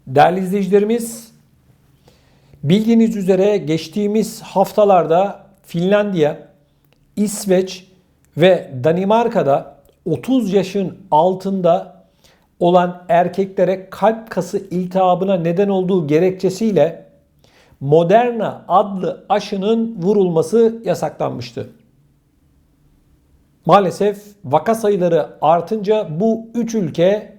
Değerli izleyicilerimiz, bildiğiniz üzere geçtiğimiz haftalarda Finlandiya, İsveç ve Danimarka'da 30 yaşın altında olan erkeklere kalp kası iltihabına neden olduğu gerekçesiyle Moderna adlı aşının vurulması yasaklanmıştı. Maalesef vaka sayıları artınca bu 3 ülke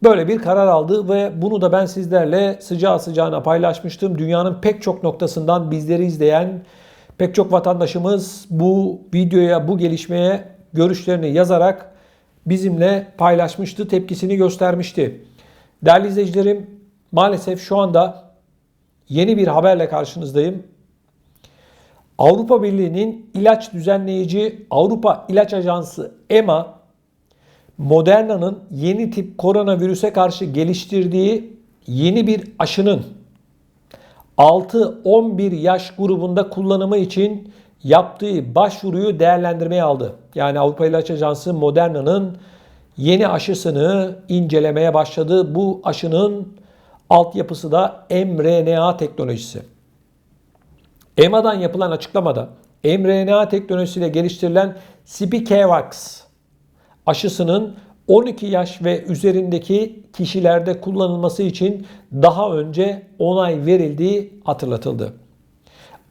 böyle bir karar aldı ve bunu da ben sizlerle sıcağı sıcağına paylaşmıştım. Dünyanın pek çok noktasından bizleri izleyen pek çok vatandaşımız bu videoya, bu gelişmeye görüşlerini yazarak bizimle paylaşmıştı, tepkisini göstermişti. Değerli izleyicilerim, maalesef şu anda yeni bir haberle karşınızdayım. Avrupa Birliği'nin ilaç düzenleyici Avrupa İlaç Ajansı EMA, Moderna'nın yeni tip koronavirüse karşı geliştirdiği yeni bir aşının 6-11 yaş grubunda kullanımı için yaptığı başvuruyu değerlendirmeye aldı. Yani Avrupa İlaç Ajansı Moderna'nın yeni aşısını incelemeye başladı. Bu aşının altyapısı da mRNA teknolojisi. EMA'dan yapılan açıklamada mRNA teknolojisiyle geliştirilen Spikevax aşısının 12 yaş ve üzerindeki kişilerde kullanılması için daha önce onay verildiği hatırlatıldı.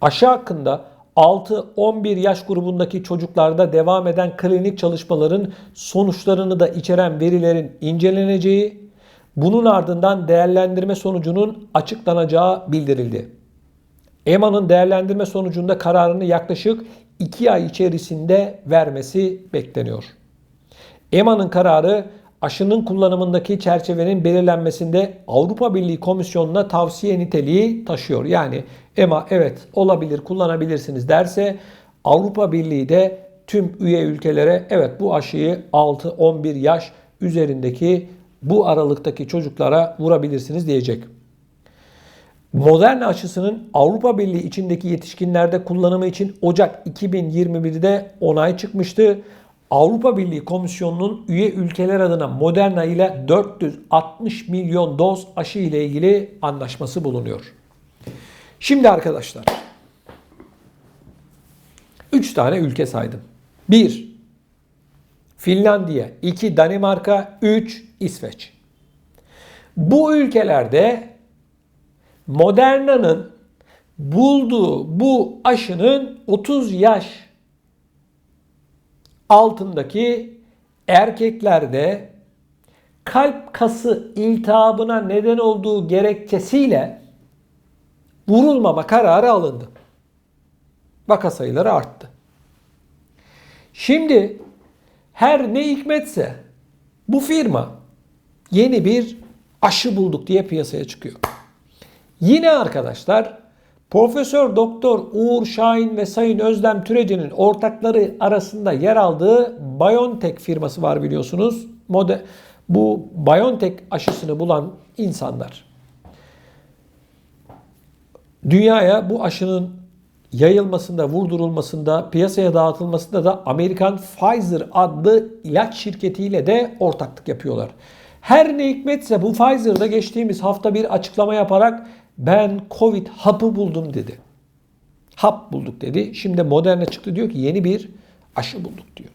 Aşı hakkında 6-11 yaş grubundaki çocuklarda devam eden klinik çalışmaların sonuçlarını da içeren verilerin inceleneceği, bunun ardından değerlendirme sonucunun açıklanacağı bildirildi. EMA'nın değerlendirme sonucunda kararını yaklaşık 2 ay içerisinde vermesi bekleniyor. EMA'nın kararı aşının kullanımındaki çerçevenin belirlenmesinde Avrupa Birliği Komisyonu'na tavsiye niteliği taşıyor. Yani EMA evet olabilir, kullanabilirsiniz derse Avrupa Birliği de tüm üye ülkelere evet bu aşıyı 6-11 yaş üzerindeki bu aralıktaki çocuklara vurabilirsiniz diyecek. Moderna aşısının Avrupa Birliği içindeki yetişkinlerde kullanımı için Ocak 2021'de onay çıkmıştı. Avrupa Birliği Komisyonu'nun üye ülkeler adına Moderna ile 460 milyon doz aşı ile ilgili anlaşması bulunuyor. Şimdi arkadaşlar 3 tane ülke saydım. 1. Finlandiya, 2. Danimarka, 3. İsveç. Bu ülkelerde Moderna'nın bulduğu bu aşının 30 yaş altındaki erkeklerde kalp kası iltihabına neden olduğu gerekçesiyle vurulmama kararı alındı. Vaka sayıları arttı. Şimdi her ne hikmetse bu firma yeni bir aşı bulduk diye piyasaya çıkıyor. Yine arkadaşlar Profesör Doktor Uğur Şahin ve Sayın Özlem Türeci'nin ortakları arasında yer aldığı BioNTech firması var biliyorsunuz. Bu BioNTech aşısını bulan insanlar dünyaya bu aşının yayılmasında, vurdurulmasında, piyasaya dağıtılmasında da Amerikan Pfizer adlı ilaç şirketiyle de ortaklık yapıyorlar. Her ne hikmetse bu Pfizer'da geçtiğimiz hafta bir açıklama yaparak ben Covid hapı buldum dedi. Hap bulduk dedi. Şimdi Moderna çıktı diyor ki yeni bir aşı bulduk diyor.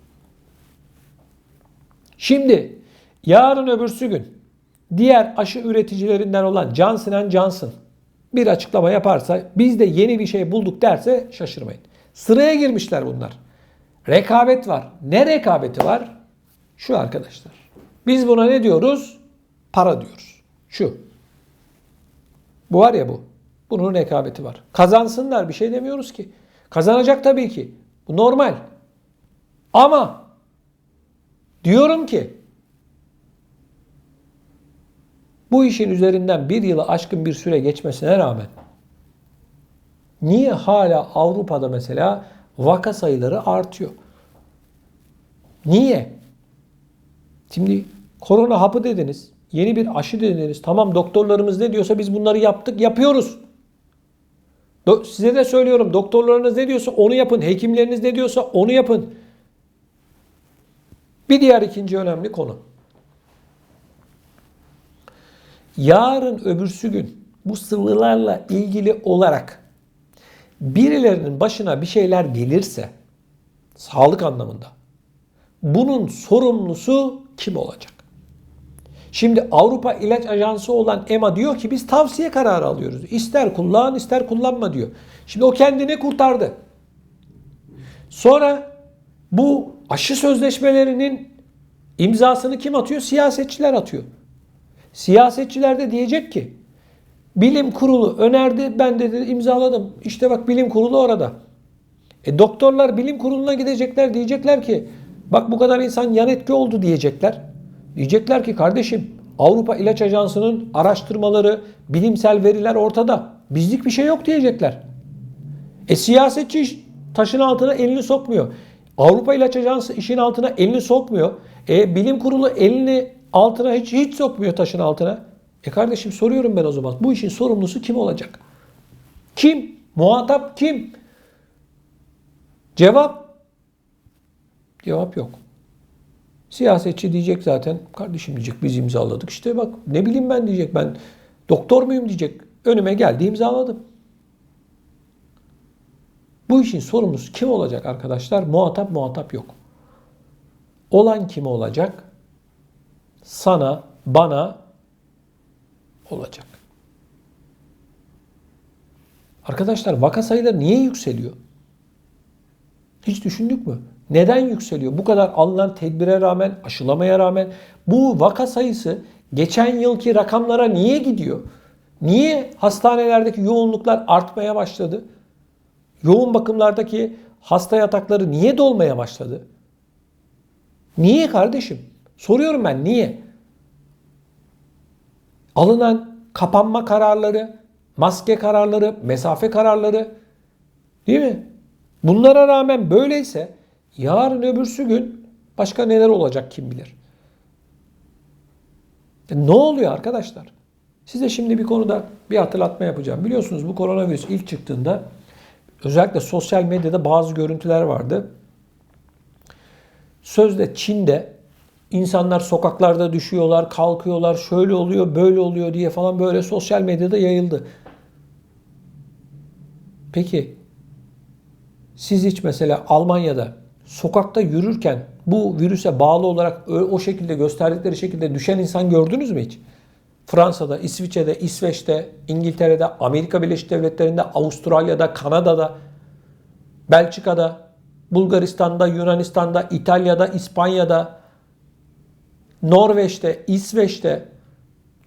Şimdi yarın öbürsü gün diğer aşı üreticilerinden olan Johnson & Johnson bir açıklama yaparsa biz de yeni bir şey bulduk derse şaşırmayın. Sıraya girmişler bunlar. Rekabet var. Ne rekabeti var? Şu arkadaşlar. Biz buna ne diyoruz? Para diyoruz. Şu. Bu var ya bu. Bunun rekabeti var. Kazansınlar bir şey demiyoruz ki. Kazanacak tabii ki. Bu normal. Ama diyorum ki bu işin üzerinden bir yılı aşkın bir süre geçmesine rağmen niye hala Avrupa'da mesela vaka sayıları artıyor? Niye? Şimdi korona hapı dediniz. Yeni bir aşı dediniz. Tamam doktorlarımız ne diyorsa biz bunları yaptık, yapıyoruz. Size de söylüyorum. Doktorlarınız ne diyorsa onu yapın. Hekimleriniz ne diyorsa onu yapın. Bir diğer ikinci önemli konu. yarın öbürsü gün bu sıvılarla ilgili olarak birilerinin başına bir şeyler gelirse sağlık anlamında bunun sorumlusu kim olacak? Şimdi Avrupa İlaç Ajansı olan EMA diyor ki biz tavsiye kararı alıyoruz. İster kullan ister kullanma diyor. Şimdi o kendini kurtardı. Sonra bu aşı sözleşmelerinin imzasını kim atıyor? Siyasetçiler atıyor. Siyasetçiler de diyecek ki bilim kurulu önerdi, ben de imzaladım. İşte bak bilim kurulu orada. Doktorlar bilim kuruluna gidecekler, diyecekler ki bak bu kadar insan yan etki oldu diyecekler. Diyecekler ki kardeşim Avrupa İlaç Ajansı'nın araştırmaları, bilimsel veriler ortada. Bizlik bir şey yok diyecekler. Siyasetçi taşın altına elini sokmuyor. Avrupa İlaç Ajansı işin altına elini sokmuyor. Bilim kurulu elini altına hiç sokmuyor taşın altına. Kardeşim soruyorum ben o zaman. Bu işin sorumlusu kim olacak? Kim? Muhatap kim? Cevap yok. Siyasetçi diyecek zaten. Kardeşim diyecek biz imzaladık. İşte bak ne bileyim ben diyecek. Ben doktor muyum diyecek. Önüme geldi imzaladım. Bu işin sorumlusu kim olacak arkadaşlar? Muhatap yok. Olan kim olacak? Sana, bana olacak. Arkadaşlar vaka sayıları niye yükseliyor? Hiç düşündük mü? Neden yükseliyor? Bu kadar alınan tedbire rağmen, aşılamaya rağmen bu vaka sayısı geçen yılki rakamlara niye gidiyor? Niye hastanelerdeki yoğunluklar artmaya başladı? Yoğun bakımlardaki hasta yatakları niye dolmaya başladı? Niye kardeşim? Soruyorum ben niye? Alınan kapanma kararları, maske kararları, mesafe kararları değil mi? Bunlara rağmen böyleyse yarın öbürsü gün başka neler olacak kim bilir. Ne oluyor arkadaşlar? Size şimdi bir konuda bir hatırlatma yapacağım. Biliyorsunuz bu koronavirüs ilk çıktığında özellikle sosyal medyada bazı görüntüler vardı. Sözde Çin'de insanlar sokaklarda düşüyorlar, kalkıyorlar, şöyle oluyor, böyle oluyor diye falan böyle sosyal medyada yayıldı. Peki siz hiç mesela Almanya'da sokakta yürürken bu virüse bağlı olarak o şekilde gösterdikleri şekilde düşen insan gördünüz mü hiç? Fransa'da, İsviçre'de, İsveç'te, İngiltere'de, Amerika Birleşik Devletleri'nde, Avustralya'da, Kanada'da, Belçika'da, Bulgaristan'da, Yunanistan'da, İtalya'da, İspanya'da, Norveç'te, İsveç'te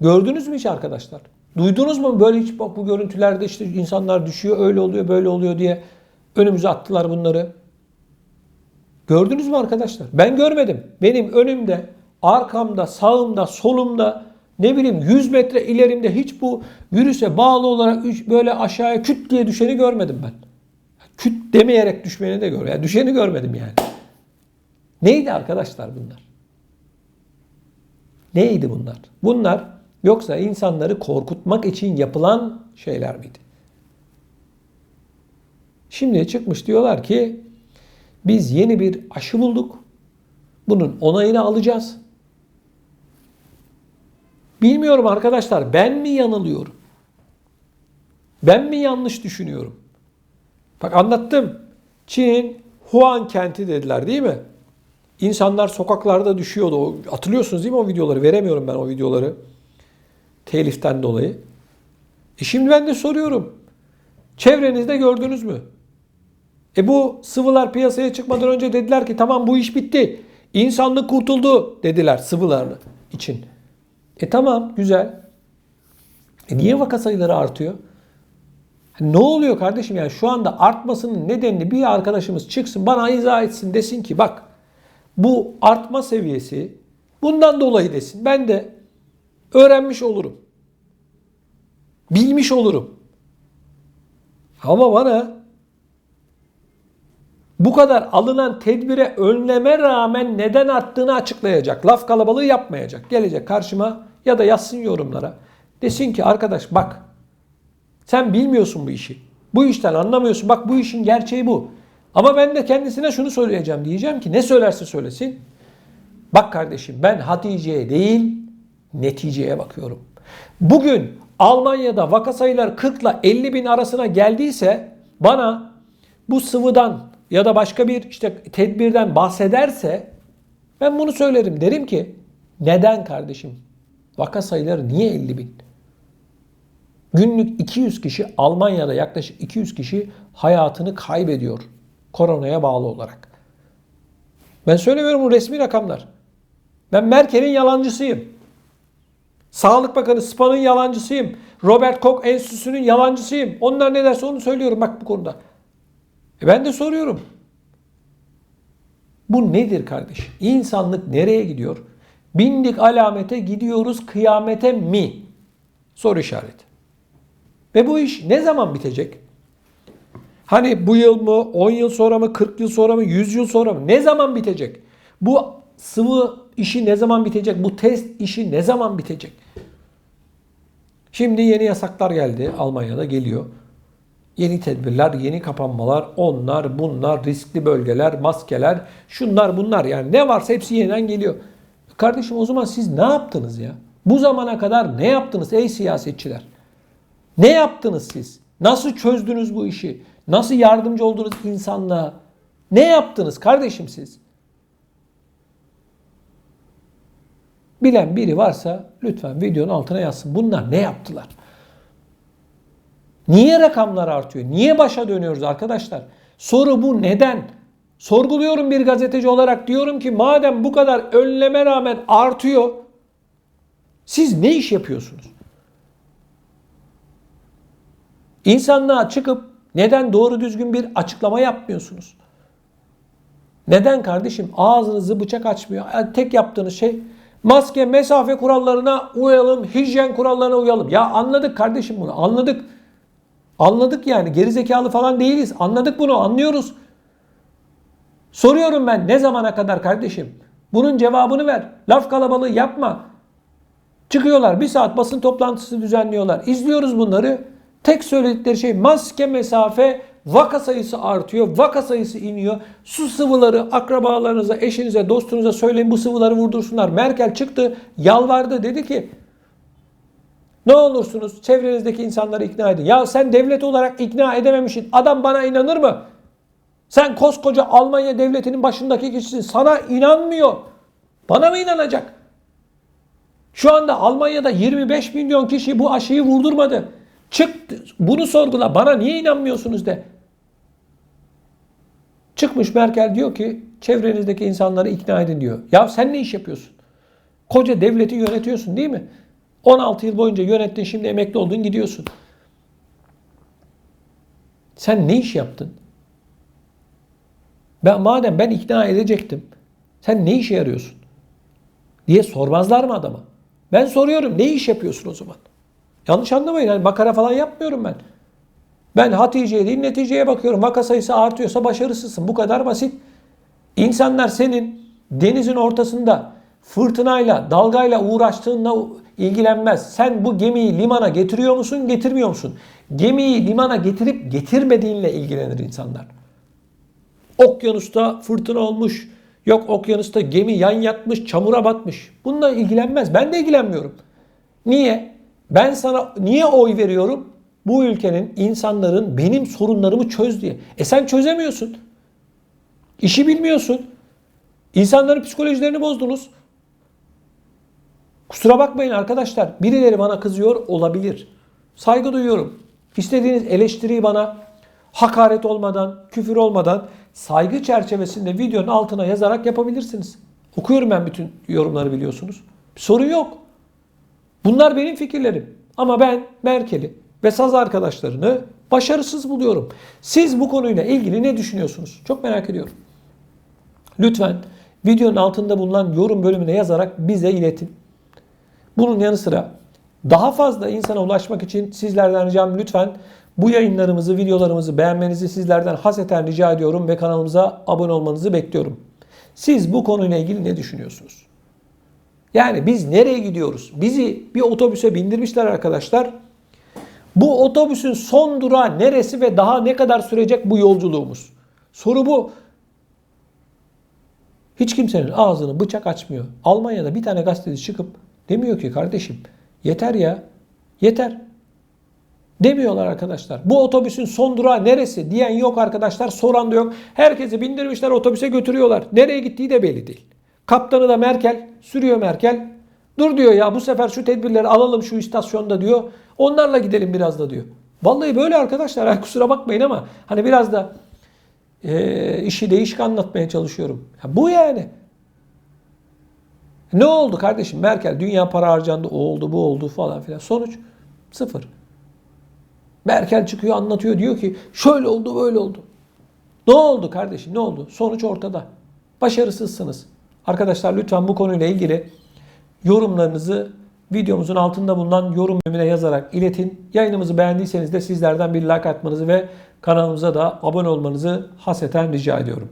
gördünüz mü hiç arkadaşlar? Duydunuz mu böyle hiç bu görüntülerde işte insanlar düşüyor, öyle oluyor, böyle oluyor diye önümüze attılar bunları. Gördünüz mü arkadaşlar? Ben görmedim. Benim önümde, arkamda, sağımda, solumda ne bileyim 100 metre ilerimde hiç bu virüse bağlı olarak böyle aşağıya küt diye düşeni görmedim ben. Küt demeyerek düşmeni de görmedim. Yani düşeni görmedim yani. Neydi arkadaşlar bunlar? Neydi bunlar? Bunlar yoksa insanları korkutmak için yapılan şeyler miydi? Şimdi çıkmış diyorlar ki biz yeni bir aşı bulduk. Bunun onayını alacağız. Bilmiyorum arkadaşlar, ben mi yanılıyorum? Ben mi yanlış düşünüyorum? Bak anlattım. Çin'in Wuhan kenti dediler değil mi? İnsanlar sokaklarda düşüyordu. Hatırlıyorsunuz değil mi o videoları? Veremiyorum ben o videoları. Teliften dolayı. Şimdi ben de soruyorum. Çevrenizde gördünüz mü? Bu sıvılar piyasaya çıkmadan önce dediler ki tamam bu iş bitti. İnsanlık kurtuldu dediler sıvılarını için. Tamam güzel. Niye vaka sayıları artıyor? Ne oluyor kardeşim yani şu anda artmasının nedenini bir arkadaşımız çıksın bana izah etsin desin ki bak bu artma seviyesi bundan dolayı desin. Ben de öğrenmiş olurum. Bilmiş olurum. Ama bana bu kadar alınan tedbire önleme rağmen neden arttığını açıklayacak. Laf kalabalığı yapmayacak. Gelecek karşıma ya da yazsın yorumlara. Desin ki arkadaş bak sen bilmiyorsun bu işi. Bu işten anlamıyorsun. Bak bu işin gerçeği bu. Ama ben de kendisine şunu söyleyeceğim. Diyeceğim ki ne söylerse söylesin. Bak kardeşim ben Hatice'ye değil neticeye bakıyorum. Bugün Almanya'da vaka sayıları 40 ile 50 bin arasına geldiyse bana bu sıvıdan ya da başka bir tedbirden bahsederse ben bunu söylerim. Derim ki neden kardeşim? Vaka sayıları niye 50 bin? Günlük 200 kişi Almanya'da yaklaşık 200 kişi hayatını kaybediyor koronaya bağlı olarak. Ben söylemiyorum, bu resmi rakamlar. Ben Merkel'in yalancısıyım. Sağlık Bakanı Spahn'ın yalancısıyım. Robert Koch Enstitüsü'nün yalancısıyım. Onlar ne derse onu söylüyorum bak bu konuda. Ben de soruyorum. Bu nedir kardeş? İnsanlık nereye gidiyor? Bindik alamete, gidiyoruz kıyamete mi? Soru işareti. Ve bu iş ne zaman bitecek? Hani bu yıl mı, 10 yıl sonra mı, 40 yıl sonra mı, 100 yıl sonra mı? Ne zaman bitecek? Bu sıvı işi ne zaman bitecek? Bu test işi ne zaman bitecek? Şimdi yeni yasaklar geldi. Almanya'da geliyor. Yeni tedbirler, yeni kapanmalar, onlar, bunlar, riskli bölgeler, maskeler, şunlar bunlar. Yani ne varsa hepsi yeniden geliyor. Kardeşim o zaman siz ne yaptınız ya? Bu zamana kadar ne yaptınız ey siyasetçiler? Ne yaptınız siz? Nasıl çözdünüz bu işi? Nasıl yardımcı oldunuz insanlığa? Ne yaptınız kardeşim siz? Bilen biri varsa lütfen videonun altına yazsın. Bunlar ne yaptılar? Niye rakamlar artıyor? Niye başa dönüyoruz arkadaşlar? Soru bu, neden? Sorguluyorum bir gazeteci olarak, diyorum ki madem bu kadar önleme rağmen artıyor, siz ne iş yapıyorsunuz? İnsanlığa çıkıp neden doğru düzgün bir açıklama yapmıyorsunuz? Neden kardeşim? Ağzınızı bıçak açmıyor. Yani tek yaptığınız şey maske, mesafe kurallarına uyalım, hijyen kurallarına uyalım. Ya anladık kardeşim bunu, anladık. Anladık yani, gerizekalı falan değiliz. Anladık bunu, anlıyoruz. Soruyorum ben, ne zamana kadar kardeşim? Bunun cevabını ver. Laf kalabalığı yapma. Çıkıyorlar, bir saat basın toplantısı düzenliyorlar. İzliyoruz bunları. Tek söyledikleri şey maske, mesafe, vaka sayısı artıyor, vaka sayısı iniyor. Su sıvıları akrabalarınıza, eşinize, dostunuza söyleyin, bu sıvıları vurdursunlar. Merkel çıktı, yalvardı, dedi ki ne olursunuz çevrenizdeki insanları ikna edin. Ya sen devlet olarak ikna edememişsin. Adam bana inanır mı? Sen koskoca Almanya devletinin başındaki kişisin. Sana inanmıyor. Bana mı inanacak? Şu anda Almanya'da 25 milyon kişi bu aşıyı vurdurmadı. Çık bunu sorgula. Bana niye inanmıyorsunuz de. Çıkmış Merkel diyor ki çevrenizdeki insanları ikna edin diyor. Ya sen ne iş yapıyorsun? Koca devleti yönetiyorsun değil mi? 16 yıl boyunca yönettin, şimdi emekli oldun, gidiyorsun. Sen ne iş yaptın? Madem ben ikna edecektim, sen ne işe yarıyorsun? Diye sormazlar mı adama? Ben soruyorum, ne iş yapıyorsun o zaman? Yanlış anlamayın, yani makara falan yapmıyorum ben. Ben Hatice'ye değil, neticeye bakıyorum. Vaka sayısı artıyorsa başarısızsın. Bu kadar basit. İnsanlar senin denizin ortasında fırtınayla, dalgayla uğraştığınla ilgilenmez. Sen bu gemiyi limana getiriyor musun, getirmiyor musun? Gemiyi limana getirip getirmediğinle ilgilenir insanlar. Okyanusta fırtına olmuş, yok okyanusta gemi yan yatmış, çamura batmış. Bununla ilgilenmez. Ben de ilgilenmiyorum. Niye? Ben sana niye oy veriyorum? Bu ülkenin, insanların benim sorunlarımı çöz diye. Sen çözemiyorsun. İşi bilmiyorsun. İnsanların psikolojilerini bozdunuz. Kusura bakmayın arkadaşlar. Birileri bana kızıyor olabilir. Saygı duyuyorum. İstediğiniz eleştiriyi bana hakaret olmadan, küfür olmadan saygı çerçevesinde videonun altına yazarak yapabilirsiniz. Okuyorum ben bütün yorumları, biliyorsunuz. Bir sorun yok. Bunlar benim fikirlerim. Ama ben Merkel'i ve saz arkadaşlarını başarısız buluyorum. Siz bu konuyla ilgili ne düşünüyorsunuz? Çok merak ediyorum. Lütfen videonun altında bulunan yorum bölümüne yazarak bize iletin. Bunun yanı sıra daha fazla insana ulaşmak için sizlerden ricam, lütfen bu yayınlarımızı, videolarımızı beğenmenizi sizlerden hasreten rica ediyorum ve kanalımıza abone olmanızı bekliyorum. Siz bu konuyla ilgili ne düşünüyorsunuz? Yani biz nereye gidiyoruz? Bizi bir otobüse bindirmişler arkadaşlar. Bu otobüsün son durağı neresi ve daha ne kadar sürecek bu yolculuğumuz? Soru bu. Hiç kimsenin ağzını bıçak açmıyor. Almanya'da bir tane gazeteci çıkıp demiyor ki kardeşim Yeter ya. Yeter. Demiyorlar arkadaşlar. Bu otobüsün son durağı neresi diyen yok arkadaşlar. Soran da yok. Herkesi bindirmişler, otobüse götürüyorlar. Nereye gittiği de belli değil. Kaptanı da Merkel. Sürüyor Merkel. Dur diyor ya, bu sefer şu tedbirleri alalım şu istasyonda diyor. Onlarla gidelim biraz da diyor. Vallahi böyle arkadaşlar. Kusura bakmayın ama hani biraz da işi değişik anlatmaya çalışıyorum. Ya bu yani. Ne oldu kardeşim? Merkel dünya para harcandı. O oldu, bu oldu falan filan. Sonuç sıfır. Merkel çıkıyor, anlatıyor, diyor ki şöyle oldu, böyle oldu. Ne oldu kardeşim? Ne oldu? Sonuç ortada. Başarısızsınız. Arkadaşlar lütfen bu konuyla ilgili yorumlarınızı videomuzun altında bulunan yorum bölümüne yazarak iletin. Yayınımızı beğendiyseniz de sizlerden bir like atmanızı ve kanalımıza da abone olmanızı hasreten rica ediyorum.